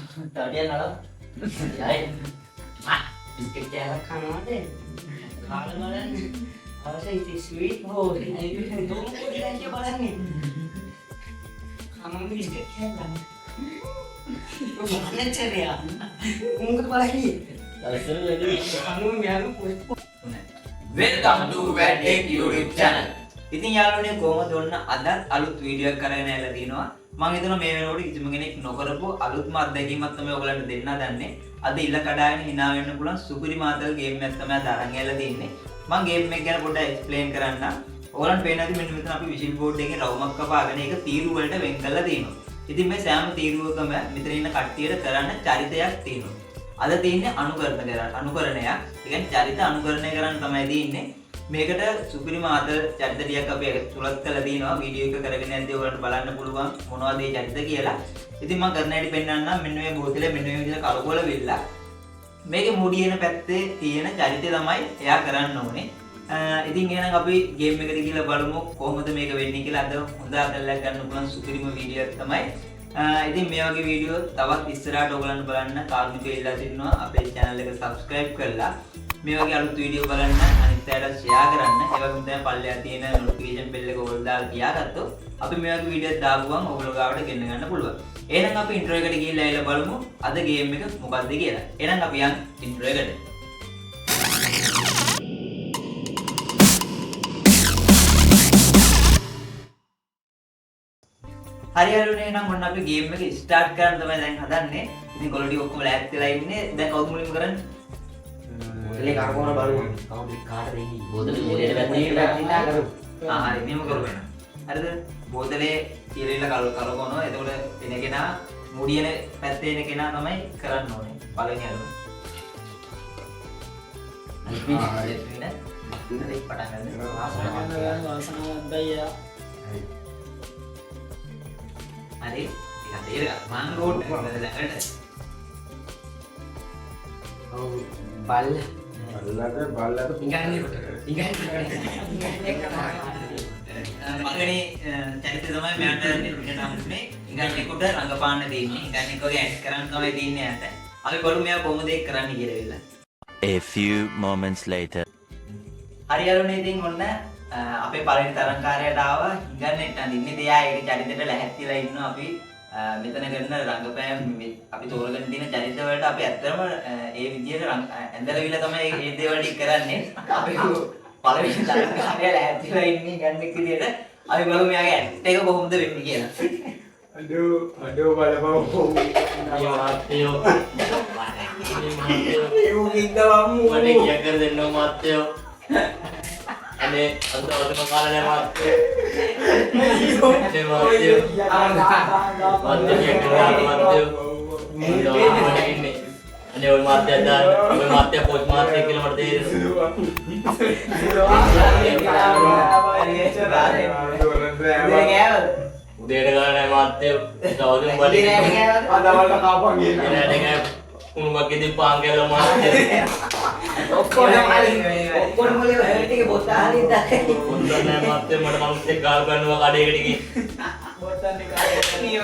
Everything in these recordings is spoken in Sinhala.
Tadi nalo. Ay. Biskit kaya kanade. Kala malan. Asa itu sweet ho. Tunggu dia aja balangnya. Kamu biskit kaya. Mana ceria? Tunggu balangnya. Asal lagi kamu miaru puas. Welcome to Wedek YouTube channel. ඉතින් යාළුවනේ කොහොමද ඔන්න අද අලුත් වීඩියෝ එකක් කරගෙන ඇවිල්ලා තිනවා. මම හිතනවා මේ වෙනකොට කිසිම කෙනෙක් නොකරපු අලුත්ම අත්දැකීමක් තමයි ඔයගලන්ට දෙන්න හදන්නේ. අද ඉල්ල කඩාගෙන hina වෙන්න පුළුවන් සුපිරි මාතල් ගේම් එකක් තමයි අද අරන් ඇවිල්ලා තින්නේ. මම ගේම් එක ගැන පොඩ්ඩක් එක්ස්ප්ලেইন කරන්නම්. ඔයගලන්ට පේන්නේ නැති මෙන්න මෙතන අපි විෂන් බෝඩ් එකේ රවුමක් කපාගෙන ඒක තීරු වලට වෙන් කරලා තියෙනවා. ඉතින් මේ සෑම තීරුවකම මෙතන ඉන්න කට්ටියට කරන්න චරිතයක් තියෙනවා. අද තියෙන්නේ අනුකරණයක්. ඒ කියන්නේ චරිත අනුකරණය කරන්න තමයි තියෙන්නේ. මේකට සුපිරි මාතල් චරිත ටිකක් අපි තුලත් කරලා දිනවා වීඩියෝ එක කරගෙන යද්දී ඔයගලන්ට බලන්න පුළුවන් මොනවද මේ චරිත කියලා. ඉතින් මම කරන හැටි පෙන්නන්නම්. මෙන්න මේ බෝතලේ මෙන්න මේ විදිහට කරකවල වෙilla. මේකේ මුඩියන පැත්තේ තියෙන චරිතය තමයි එයා කරන්න ඕනේ. ඉතින් එහෙනම් අපි ගේම් එකට ගිහලා බලමු කොහොමද මේක වෙන්නේ කියලා. අද හොඳ අතල්ලක් ගන්න පුළුවන් සුපිරිම වීඩියෝ එක තමයි. ඉතින් මේ වගේ වීඩියෝ තවත් ඉස්සරහට ඔයගලන්ට බලන්න කාර්මිකව ඉල්ලා සිටිනවා අපේ channel එක subscribe කරලා මේ වගේ අලුත් වීඩියෝ බලන්න අනිත් අයට share කරන්න. ඒ වගේම තමයි පල්ලෙහා තියෙන notification bell එක ඕල් දාලා තියාගත්තොත් අපි මේ වගේ වීඩියෝස් දාපුවම ඔයගොල්ලෝ ගාවට ගෙන්න ගන්න පුළුවන්. එහෙනම් අපි intro එකට ගිහිල්ලා එලා බලමු අද ගේම් එක මොකක්ද කියලා. එහෙනම් අපි යන් intro එකට. හරි යාළුවනේ එහෙනම් ඔන්න අපි ගේම් එක ස්ටාර්ට් කරන්න තමයි දැන් හදන්නේ. ඉතින් කොල්ලෝ ටික ඔක්කොම ලෑස්ති වෙලා ඉන්නේ. දැන් කවුද මුලින්ම කරන්නේ? Ini karbono baru. Kamu di kar ini. Botolnya ini berarti karo. හරි මෙහෙම කරමු එහෙනම්. හරිද? බෝතලේ ඉරෙල්ල කලකොනවා. එතකොට එන කෙනා මුඩියන පැත්තේ එන කෙනා තමයි කරන්න ඕනේ. පළවෙනි අරුම. අනිත් වෙන ඉතින් පටන් ගන්න. Wasangan daya. හරි. ටිකක් තේරෙලා මං රෝඩ් එකට දැඟලට. Oh, bal. බල්ලට Ingani. මගනේ චරිතය තමයි මෙයාට දෙන්නට හම්බුනේ. ඉංගන්නේකට රංගපාන්න දෙන්නේ. ඉංගන්නේකෝගේ ඇඩ් කරන්න තමයි දෙන්නේ යාට. අපි බලමු මෙයා කොහොමද ඒක කරන්න කියලා වෙලා. A few moments later. හරි යාළුවනේ ඉතින් ඔන්න අපේ පළවෙනි තරංකාරයට ආවා. ඉංගන්නේට අඳින්නේ දෙයා ඒක චරිතෙට ලැහැත්තිලා ඉන්නවා අපි. මෙතන කරන රංගපෑම් අපි තෝරගෙන තියෙන චරිත වලට අපි ඇත්තටම ඒ විදිහට ඇඳලාවිලා තමයි මේ දේවල් ටික කරන්නේ. අපි පළවෙනි තරංකාරය ලැහැත්තිලා ඉන්නේ ගන්නෙක් විදිහට අපි බලමු මෙයාගේ ඇක්ට් එක කොහොමද වෙන්නේ කියලා. අඩෝ බලපන් Mateo. මට Dia kerja Mateo. Ane untuk makanan Mateo. Mateo. Mateo yang keluar Mateo. Ini. Ane Mateo dan Mateo post Mateo kilometer. Udah dengan Mateo. Jauh balik. අදවල්ට කාපන් ගියේ Ini dengan umbak itu panggil Mateo. ඔක්කොම මොලේ වැරටි එක බොත හරියට දැක්කේ. Untungnya Mateo මට මනුස්සෙක් ගාල් ගන්නවා කඩේකට ගිහින්. බොතන්නේ කාලේ නියම.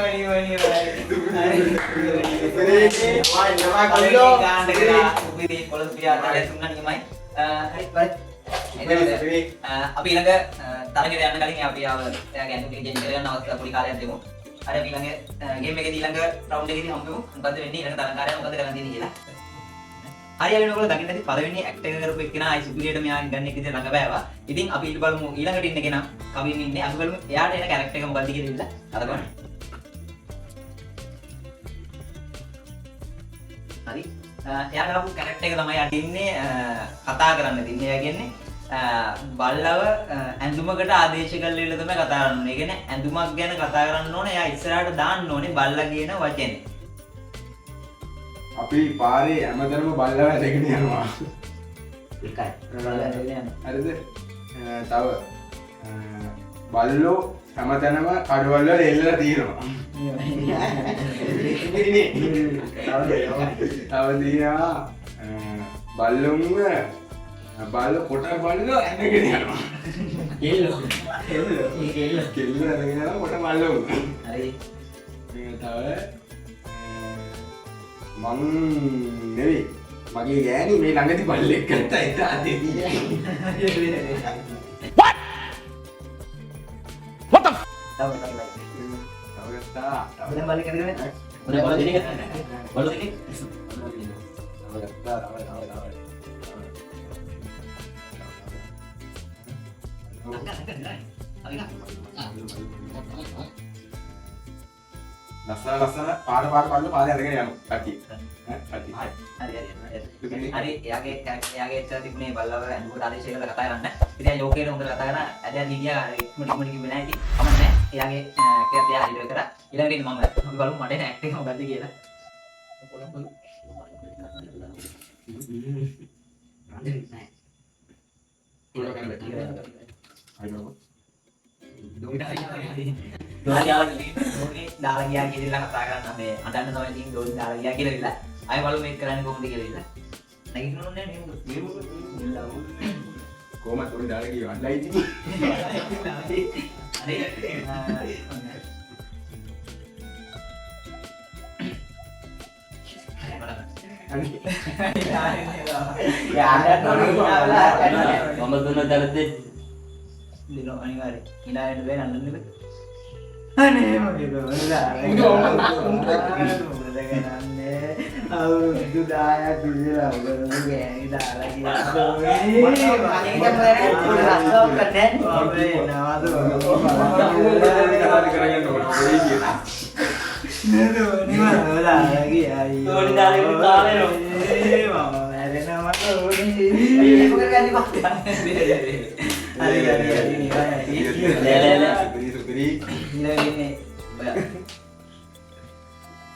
අපි ඊළඟ තරගෙට යන්න කලින් අපි එයාගේ ඇඳුම් ටික චේන්ජ් කරගන්න අවස්ථාව පොඩි කාලයක් දෙමු. අර අපි ඊළඟ ගේම් එකේදී ඊළඟ රවුන්ඩ් එකේදී හම්බෙමු. මොකද්ද වෙන්නේ ඊළඟ තරංකාරය මොකද්ද කරන්න තියෙන්නේ කියලා. හරි යාළුවනේ ඔයගොල්ලෝ දකින්න ඇති පළවෙනි ඇක්ට් එක කරපු එක්කෙනා අයි සුපිරියට මෙයා ගන්න එක විදිහට රඟපෑවා. ඉතින් අපි ඊට බලමු ඊළඟට ඉන්න කෙනා කවින් ඉන්නේ. අපි බලමු එයාට එන කැරක්ටර් එක මොකද්ද කියලා ඉන්න. අර බලන්න. හරි. එයාගේ ලොකු කැරක්ටර් එක තමයි යට ඉන්නේ කතා කරන්න තින්නේ. එයා කියන්නේ බල්ලව ඇඳුමකට ආදේශ කරලා ඉල්ල තමයි කතා කරන්න ඕනේ. ඒ කියන්නේ ඇඳුමක් ගැන කතා කරන්න ඕනේ. එයා ඉස්සරහට දාන්න ඕනේ බල්ලා කියන වචනේ. අපි පාරේ හැමදැනම බල්ලව ඇදගෙන යනවා. ඒකයි. හරිද? තව බල්ලෝ හැමතැනම කඩවල එල්ලලා තියෙනවා. තව තියෙනවා බල්ලොන්ව බල්ල කොට බල්ලෝ ඇදගෙන යනවා. Kilo. කෙල්ල ඇදගෙන යනවා කොට බල්ලොන්. හරි. තව මං නෙවෙයි. මගේ ගෑණි මේ ළඟදී බල්ලෙක් ගත්තා ඒක අදෙදී. ලස්සන පාට පල්ල පාරේ අරගෙන යනවා කට්ටිය. කට්ටිය. හරි එයාගේ එක්ක තිබුණේ බල්ලව අනුකට ආදේශ කරලා කතා කරන්න. ඉතින් යෝකේට හොඳට කතා කරා. ඇදලා ගියා ඉක්මනට කිව්වේ නැහැ ඉතින්. කමන්නේ. එයාගේ කැත් එයා හරි කරා. ඊළඟට ඉන්න මම බලමු මට ඇක්ට් එක මොකද්ද කියලා. දාලා ගියා කියලා කතා කරන්න මේ අඬන්න තමයි තියෙන දෝෂ දාලා ගියා කියලා ඉල්ල. ආයෙ බලමු මේක කරන්නේ කොහොමද කියලා ඉල්ල. නැගිටිනෝනේ නේ කොහමද උන් දාලා ගියේ අල්ලයි ඉතින්. මම දුන්න දරදේ දිනෝ අනිවාර්ය ඉනායට වෙන අන්නන්නේ අනේ මගේ බබලා අවුරුදු 10ක් ඉඳලා ඔබලම ගෑණි දාලා ගියා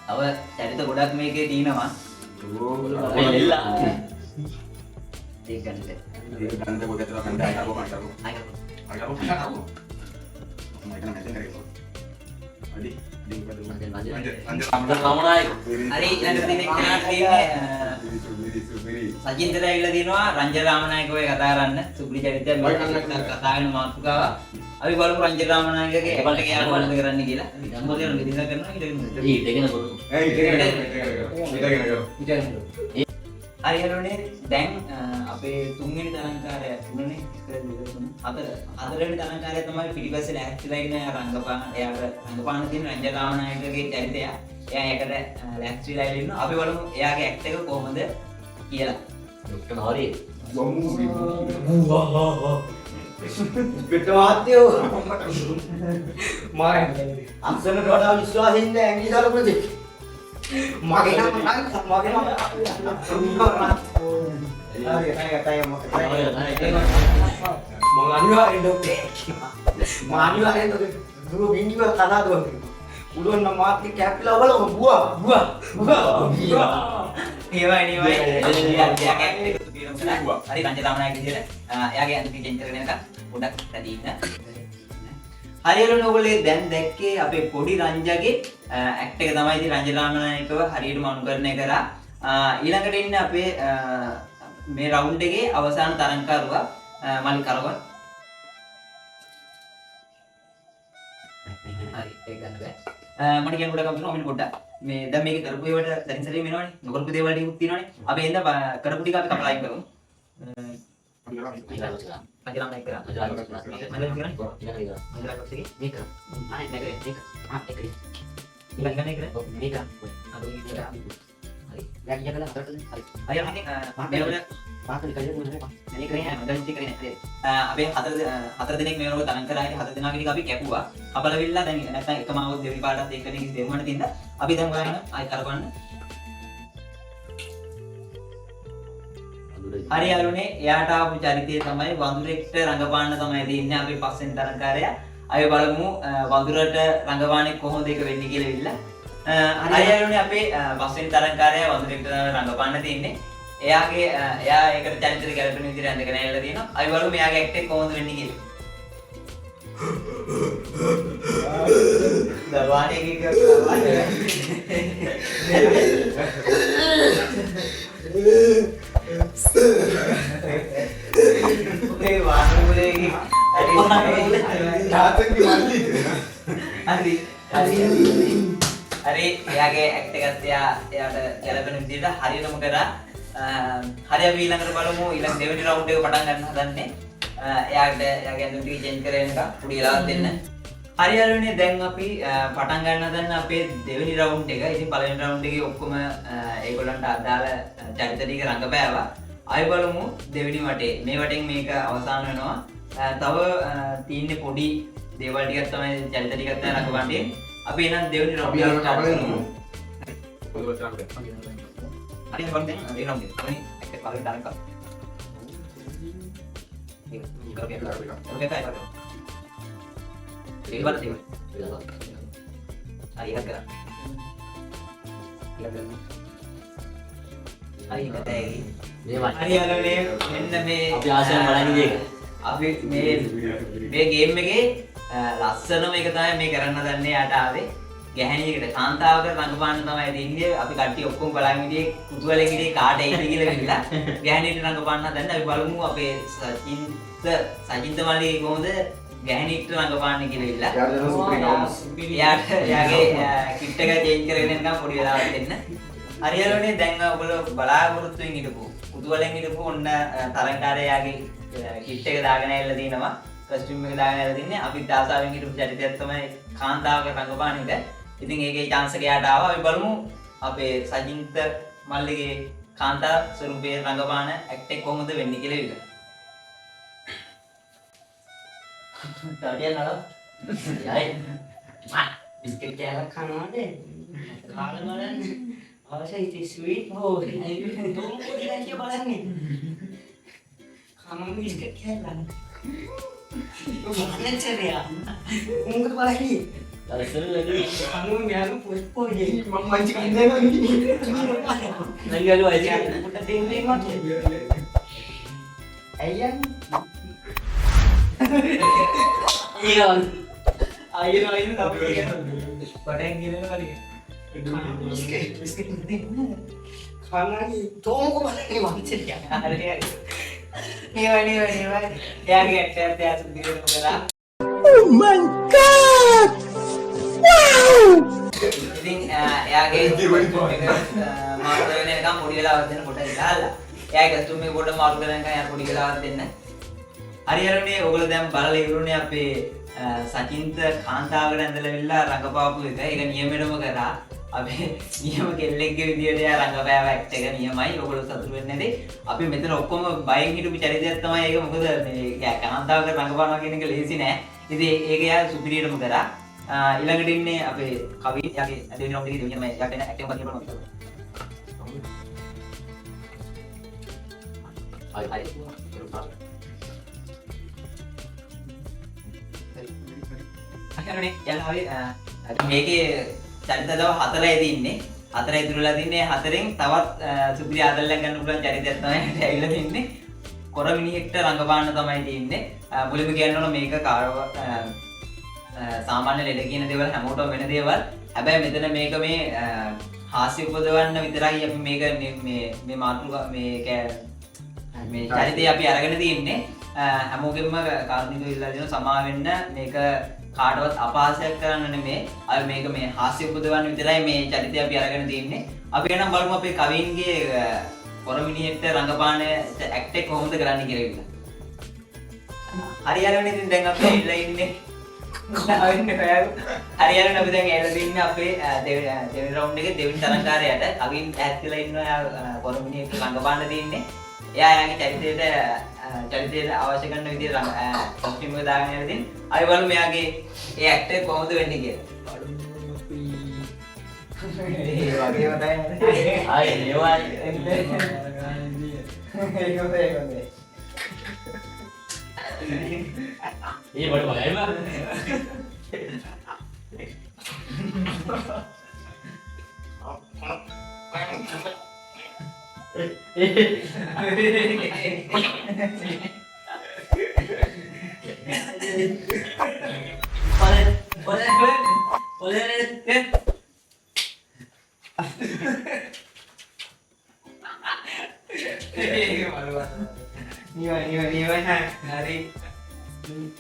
අව චරිත ගොඩක් මේකේ තියෙනවා. ඒක ගන්නද? ඒක ගන්න කොට තව කන්දා අරව මටව. අරව මටව. මම කියන මෙතන කරේ. අඩි ඩිං බදු මන්දෙන් අපිට කමනායි. හරි ඊළඟට දිනේ කෙනාට තියෙන්නේ සජින්දලා ඉල්ල දිනවා රංජන රාමනායක ඔය කතා කරන්න. සුපිරි චරිතයක් මේ කතා වෙන මාතෘකාව. අපි බලමු රංජන රාමනායකගේ එකට ගියාම මොනවද කරන්න කියලා. මොකද යන මෙදින කරනවා ඊට ඊටගෙන කරමු. හරි හරිනේ දැන් අපේ තුන්වෙනි තරංකාරය තුනනේ හතරවෙනි තරංකාරය තමයි පිටිපස්සේ ලෑස්තිලා ඉන්න එයාට රංගපාන තියෙන රංජන රාමනායකගේ චරිතය. එයා ඒකට ලෑස්තිලා ඉන්නවා. අපි බලමු එයාගේ ඇක්ට් එක කොහොමද කියලා. ඔක්කොම හරි. පිටවාද්‍යෝ මාරේ අක්ෂරට වඩා විශ්වාසයෙන් ඉන්න ඇඟිලි දාලා මගේ නම හරි මම අනිවාර්යෙන් ඩොක්ටර් මම අනිවාර්යෙන් දුරු බින්දිව කතා දුවන්නේ උඩුවන් නම් මාත් කැප්ලා බලමු බුවා ඒවයි හරි රංජන රාමනායක විදියට එයාගේ අන්තිම චෙන්ජ් කරගෙන යනකම් පොඩක් රැඳී ඉන්න. හරියටම ඔයගොල්ලෝ දැන් දැක්කේ අපේ පොඩි රංජගේ ඇක්ට් එක තමයි ඉතින් රංජන රාමනායකව හරියටම අනුකරණය කරා. ඊළඟට ඉන්න අපේ මේ රවුන්ඩ් එකේ අවසාන තරංකාරුවා මල්ලි කරවල්. හරි ඒක ගන්න බෑ. මට කියන්න ගොඩක් අමුතුනවා මෙන්න පොඩ්ඩක්. මේ දැන් මේක කරපු ඒවට දැන් සැරේ වෙනවනේ. නොකරපු දේවල් ටිකුත් තියෙනවනේ. අපි එන්න කරපු ටික අපි කපලා අයින් කරමු. රංජන රාමනායක කරා. අපේ හතර දිනක් මේ වෙනකොට තරංග කරා. හතර දිනාගේ ටික අපි කැපුවා. කපලවිල්ලා දැන් නැත්නම් එකම ආවොත් දෙවෙනි පාටත් එක දිනකින් දෙවන්න තින්ද අපි දැන් බලන්න ආයි කරපන්න. හරි යාළුවනේ එයාට ආපු චරිතය තමයි වඳුරෙක්ට රංගපාන්න තමයි දෙන්නේ අපේ පස්වෙනි තරංකාරයා. අපි බලමු වඳුරට රංගපාන්නේ කොහොමද ඒක වෙන්නේ කියලා විල්ලා. හරි යාළුවනේ අපේ පස්වෙනි තරංකාරයා වඳුරෙක්ට රංගපාන්න තින්නේ. එයා ඒකට චරිතෙට ගැලපෙන විදිහට ඇඳගෙන ඇවිල්ලා තියෙනවා. අපි බලමු මෙයාගේ ඇක්ට් එක කොහොමද වෙන්නේ කියලා. දවාණේ ඒ වානුලේගේ තාත්තගේ මල්ලි හරි එයාගේ ඇක්ට් එක ඒකත් එයාට ගැලපෙන විදිහට හරියටම කරා. හරි අපි ඊළඟට බලමු ඊළඟ දෙවෙනි රවුන්ඩ් එක පටන් ගන්න හදන්නේ. එයාගේ ඇඳුම් ටික චේන්ජ් කරගෙන එක පොඩි වෙලාවක් දෙන්න. හරි යාළුවනේ දැන් අපි පටන් ගන්න හදන්න අපේ දෙවෙනි රවුන්ඩ් එක. ඉතින් පළවෙනි රවුන්ඩ් එකේ ඔක්කොම ඒගොල්ලන්ට අදාළ චරිත ටික රඟපෑවා. ආයෙ බලමු දෙවෙනි වටේ. මේ වටෙන් මේක අවසන් වෙනවා. තව තියෙන්නේ පොඩි දේවල් ටිකක් තමයි චරිත ටිකක් තමයි රඟපන්නේ. අපි එහෙනම් දෙවෙනි රවුන්ඩ් එක ස්ටාර්ට් කරමු. හරි බලන්න දෙන්න රවුන්ඩ් එක. අපි එක්ක පළවෙනි දානක. ඒක කයි. Ini baru sih. Ayo kan. Ayo kan tadi. Ayo නේ මෙන්න මේ අපි ආසයෙන් බලන්නේ ඒක. අපි මේ ගේම් එකේ ලස්සනම එක තමයි මේ කරන්න දන්නේ යාට ආවේ. ගැහණියකට කාන්තාවකට රඟපාන්න තමයි දෙන්නේ. අපි කට්ටිය ඔක්කොම බලන් ඉන්නේ කුතුහලෙන් ඉන්නේ කාට එයිද කියලා විතර. ගැහණියට රඟපාන්න හදන්න අපි බලමු අපේ සජින්ත මල්ලි කොහොමද ගැහණියට රඟපාන්නේ කියලා ඉල්ලා. එයාගේ කිට් එක චේන්ජ් කරගෙන එන්නම් පොඩි වෙලාවක් දෙන්න. හරියලුනේ දැන් ඔයගොල්ලෝ බලාපොරොත්තු වෙමින් හිටපු කුතුහලෙන් හිටපු ඔන්න තරංකාරයාගේ කිට් එක දාගෙන ඇවිල්ලා තිනවා. කස්ටියුම් එක දාගෙන ඇවිල්ලා තින්නේ. අපි දාසාවෙන් හිටපු චරිතයක් තමයි කාන්තාවක රඟපාන එක. ඉතින් ඒකේ chance එක යාට ආවා. අපි බලමු අපේ සජින්ත මල්ලිගේ කාන්තා ස්වරූපයේ රඟපාන ඇක්ට් එක කොහොමද වෙන්නේ කියලා විතර. Tadi nalo. Yain. Mak, biskuit jalan kanode. Kalau malan, saya itu sweet boy. Tolong kau tidak siapa balan ni. Kamu biskuit jalan. Mana ceria? Mungkin balan ni. Kalau seru lagi. Kamu ni aku puas je. Mancing anda lagi. Lagi ada aja. Kita tinggal macam. Ayam. Iya. Ayo tapi padang gila kali. Biskuit खाना ही तुम को पता नहीं वहां से क्या अरे यार नहीं यार गेट ते आज दिन वगैरह oh my god wow ඉතින් එයාගේ මාරු කරගෙන නිකන් පොඩි වෙලාවක් දෙන්න පොඩ්ඩක් ඉහලා එයාගේ කස්ටම් එක පොඩ්ඩක් මාරු කරගෙන නිකන් යාර පොඩි වෙලාවක් දෙන්න හරියටනේ ඔයගොල්ලෝ දැන් බලලා ඉවරුනේ අපේ සචින්ත කාන්තාවකට ඇඳලා රඟපාපු එක. ඒක නියමෙටම කරා. අපි නියම කෙල්ලෙක්ගේ විදියට යා රඟපෑව ඇක්ට් එක නියමයි. ඔයගොල්ලෝ සතුටු වෙන්නේ නැති. අපි මෙතන ඔක්කොම බයෙන් හිටපු චරිතයක් තමයි ඒක. මොකද මේ කාන්තාවකට රඟපානවා කියන එක ලේසි නෑ. ඉතින් ඒක යා සුපිරියටම කරා. ඊළඟට ඉන්නේ අපේ කවි යාගේ දෙවෙනි රවුන්ඩ් එකේ දෙවෙනිම යාට එන ඇක්ටිං එකක් කරනවා. හරි. අහරනේ යාළුවා මේකේ චරිත දව 4යි තින්නේ. 4යි ඉතුරුලා තින්නේ. 4න් තවත් සුපිරි ආදල්ලක් ගන්න පුළුවන් චරිතයක් තමයි ඇවිල්ලා තින්නේ. කොර මිනිහෙක්ට රඟපාන්න තමයි තින්නේ. මුලින්ම කියන්න ඕන මේක සාමාන්‍ය ලෙඩ කියන දේවල් හැමෝටම වෙන දේවල්. හැබැයි මෙතන මේක මේ හාස්‍ය උපදවන්න විතරයි අපි මේක මේ මාතෘකාව මේ චරිතය අපි අරගෙන තින්නේ. හැමෝගෙම කාරුණිකව ඉල්ලා දෙනවා සමා වෙන්න මේක කාටවත් අපහාසයක් කරන්න නෙමෙයි. අපි මේක මේ හාස්‍ය උපදවන්න විතරයි මේ චරිතය අපි අරගෙන තින්නේ. අපි එනම් බලමු අපේ කවින්ගේ පොරමිනිහෙක්ට රඟපාන ඇක්ට් එක කොහොමද කරන්න කියලා. හරියටම ඉතින් දැන් අපි ඉල්ලා ඉන්නේ. හරියටම අපි දැන් ඇවිල්ලා තින්නේ අපේ දෙවෙනි රවුන්ඩ් එකේ දෙවෙනි තරංකාරයට. කවින් ඈත් වෙලා ඉන්නවා පොරමිනිහෙක්ට රඟපාන්න තින්නේ. එයා යාගේ චරිතයට අවශ්‍ය කරන විදිහට කොස්ටියුම් එක දාගෙන යන ඉතින් අපි බලමු මෙයාගේ ඒ ඇක්ට් එක කොහොමද වෙන්නේ කියලා. ඒ වගේම තමයි. ආයි ඒවා ඒ බඩ බලයිම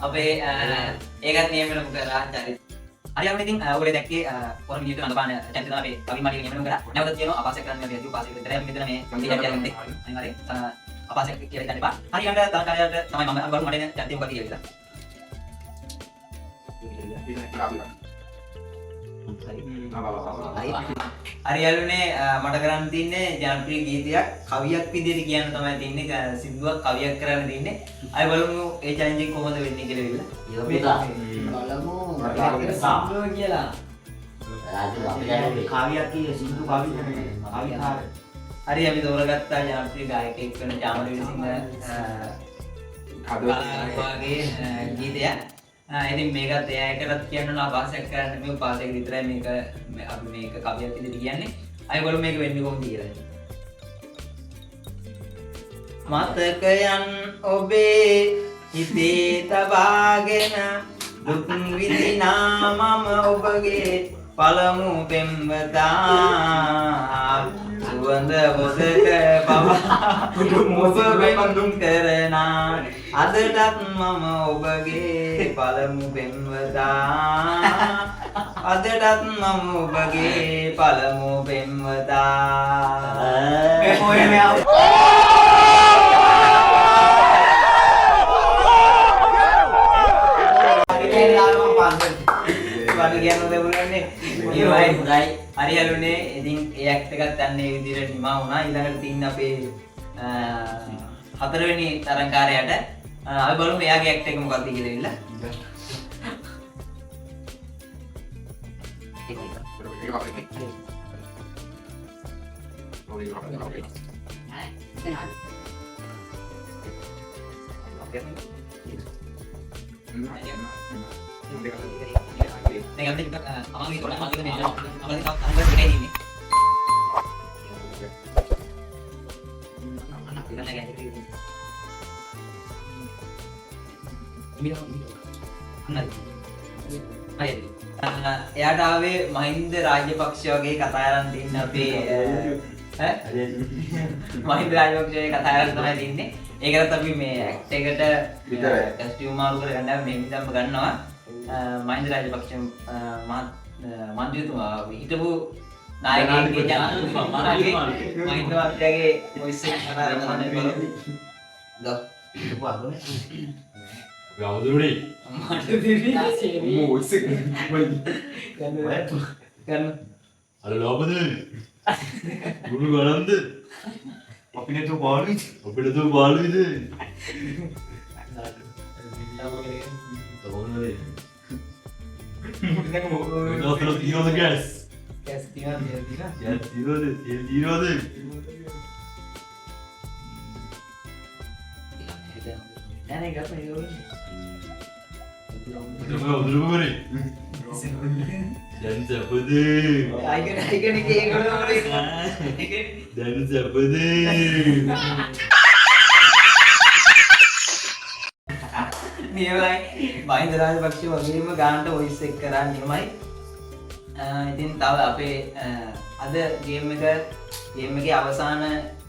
අපේ ඒකත් නියමෙටම කරා චරිත හරි යන්න ඉතින් ඔයගොල්ලෝ දැක්කේ පොර විදියට රඟපාන චරිත තමයි අපි කවින් මාලිගේ නියමනම කරා. නැවතත් කියනවා අපාසයක් කරන්න මේ විදිය උපාසයක් විතරයි අපි මෙතන මේ කම්පියුටර් කියන්නේ. අනිවාර්යෙන් අපාසයක් කියලා හිතන්න එපා. හරි යන්න තරකාරයට තමයි මම අගවරු මට එන චරිතය මොකක්ද කියලා. හරි යාළුවනේ මට කරන්න තියන්නේ ජනප්‍රිය ගීතයක් කවියක් විදියට කියන්න තමයි තියන්නේ සින්දුවක් කවියක් කරන්න තියන්නේ අය බලමු ඒ චැලෙන්ජ් එක කොහොමද වෙන්නේ කියලා විල්ලා බලමු සම්ලෝ කියලා. කාව්‍යයක් කියේ සින්දු කවි නෙමෙයි. කවිකාර. හරි අපි තෝරගත්තා ජනප්‍රිය ගායකයෙක් වෙන චාමර විසිංහ වගේ ගීතයක්. ඉතින් මේකත් එයාටත් කියන්න ඕන අපාසයක් කරන්න මේ උපාසයක විතරයි මේක අපි මේක කවියක් විදිහට කියන්නේ. අය බලමු මේක වෙන්නේ කොහොමද කියලා. මතකයන් ඔබේ හිතේ තබාගෙන දුක් විඳිනා මම ඔබගේ පළමු පෙම්වතා සුවඳ බොදක පවා ඔබ වෙනුම් කරනා අදටත් මම ඔබගේ පළමු පෙම්වතා අදටත් මම ඔබගේ පළමු පෙම්වතා ඔය මෙයා වගේ කියන්න දෙමුනේ ඒවයි හොඳයි හරි යාළුවනේ ඉතින් ඒ ඇක්ට් එකත් අන්න ඒ විදිහට නිමා වුණා ඊළඟට තින්න අපේ හතරවෙනි තරංකාරයාට අපි බලමු එයාගේ ඇක්ට් එක මොකක්ද කියලා ඉල්ල Này em thích các ông đi chỗ này cái này ông đi không cái này gì එයාට ආවේ මහින්ද රාජපක්ෂ වගේ කතා කරන් තින්න අපේ මහින්ද රාජපක්ෂගේ කතා කරන් තමයි තින්නේ. ඒකටත් අපි මේ ඇක්ට් එකට කස්ටියුම් මාරු කරගන්න මේ විදිහම ගන්නවා. මහින්ද රාජපක්ෂ මන්ත්‍රීතුමා හිටපු නායකයෙක්ගේ ජනාධිපතිතුමාගේ මහින්ද මහත්තයාගේ වොයිස් එක කතා කරන්න බලමු. ගෝ හිටපු අගොනේ ගෞදුරේ මට දෙවි වොයිස් එක ගන්න අර ලෝබද ගුරු ගණන්ද අපිනේ තෝ පාළුයි අපිට තෝ පාළුයිද තෝරනේ දොස්තර තියෝද ගෑස් කැස් තියනවා ගෑස් තියෝද නෑ ගත්තා ඒක ගෞදුරේ දැන් සපද අයිකන අයිකන කේකවල දැන් සපද නියමයි මහින්ද රාජපක්ෂ වගේම ගානට වොයිස් එක කරා නියමයි. ඉතින් තව අපේ අද ගේම් එකේ අවසාන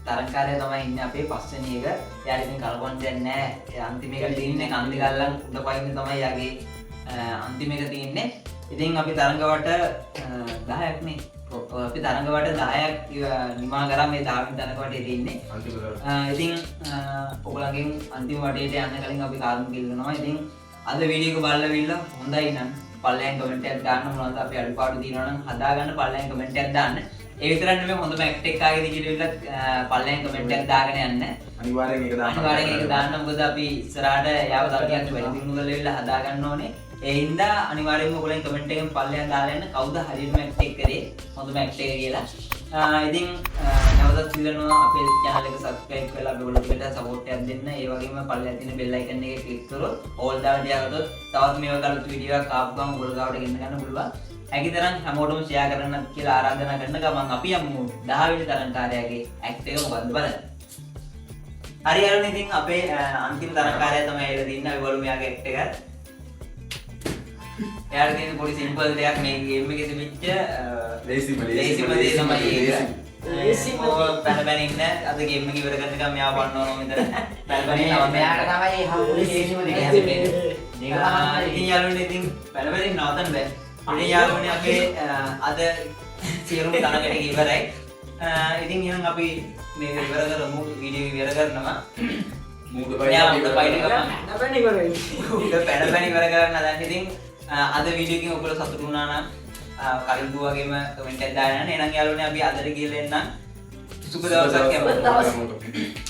තරංකාරය තමයි ඉන්නේ අපේ පස්වෙනි එක. එයාට ඉතින් කලබන් දෙන්නේ නැහැ. ඒ අන්තිම එක තියෙන්නේ කන්දි ගල්ලන් උඩ පයින්නේ තමයි යාගේ අන්තිම එක තියෙන්නේ. ඉතින් අපි තරංගවට 10ක් නේ. අපි තරංගවට 10ක් නිමා කරා මේ 10 වෙනි තරංග වටේ තියෙන්නේ. ඉතින් ඔයගොල්ලන්ගෙන් අන්තිම වටේට යන්න කලින් අපි කාර්මුක ඉල්ලනවා. ඉතින් අද වීඩියෝ එක බලලා හොඳයි නම් පල්ලෙන් කමෙන්ට් එකක් දාන්න මොනවද අපි අඩුපාඩු තියෙනවා නම් හදාගන්න පල්ලෙන් කමෙන්ට් එකක් දාන්න. ඒ විතරක් නෙමෙයි හොඳම ඇක්ට් එකක් ආගෙද කියලා පල්ලෙන් කමෙන්ට් එකක් දාගෙන යන්න. අනිවාර්යෙන් ඒක දාන්න. අනිවාර්යෙන් ඒක දාන්න මොකද අපි ඉස්සරහට යාව තව ටිකක් වැඩි දියුණු කරලා හදාගන්න ඕනේ. ඒ හින්දා අනිවාර්යෙන්ම ඔයගොල්ලන් කමෙන්ට් එකෙන් පල්ලෙන් දාලා යන්න කවුද හරියටම ඇක්ට් එක කරේ හොඳම ඇක්ට් එක කියලා. ඉතින් නැවතත් ඉල්ලනවා අපේ channel එක subscribe කරලා අපි ඔයගොල්ලන්ට support එකක් දෙන්න. ඒ වගේම පල්ලෙන් තියෙන bell icon එකේ click කරොත් all දාලා තියාගත්තොත් තවත් මේ වගේ අලුත් වීඩියෝ එකක් ආපු ගමන් ඔයගොල්ලෝ ගාවට ගෙන්න ගන්න පුළුවන්. හැකිතරම් හැමෝටම share කරන්න කියලා ආරාධනා කරන ගමන් අපි යමු 10 වෙනි තරංකාරයාගේ ඇක්ට් එක මොකද්ද බලන්න. හරි යාළුවනේ ඉතින් අපේ අන්තිම තරංකාරය තමයි එළ දින්න අපි බලමු යාගේ ඇක්ට් එක. එයාට තියෙන පොඩි සිම්පල් දෙයක් මේ ගේම් එකේ තිබිච්ච ලේසිම දේ තමයි ඒක. ලේසිම පැන ඉන්න අද ගේම් එක ඉවර කරනකම් මෙයා වන්නවම විතර පැන ඉන්න මෙයාට තමයි හම්බුනේ ලේසිම දේ. ඉතින් යාළුවනේ ඉතින් පැන නවත්තන්න බෑ. ඉතින් යාළුවනේ අපේ අද සියලුම තරගට ඉවරයි. ඉතින් එහෙනම් අපි මේක ඉවර කරමු. වීඩියෝ ඉවර කරනවා. මූද යා උඩ පයින් එක නැපැණි කරේ. උඩ පැන ඉවර කරන්න හදන්නේ. ඉතින් අද වීඩියෝ එකෙන් ඔයගොල්ලෝ සතුටු වුණා නම් කලින් වගේම කමෙන්ට් එකක් දාන්න. එහෙනම් යාළුවනේ අපි අදට ගිහලා එන්න. සුබ දවසක් හැමෝටම.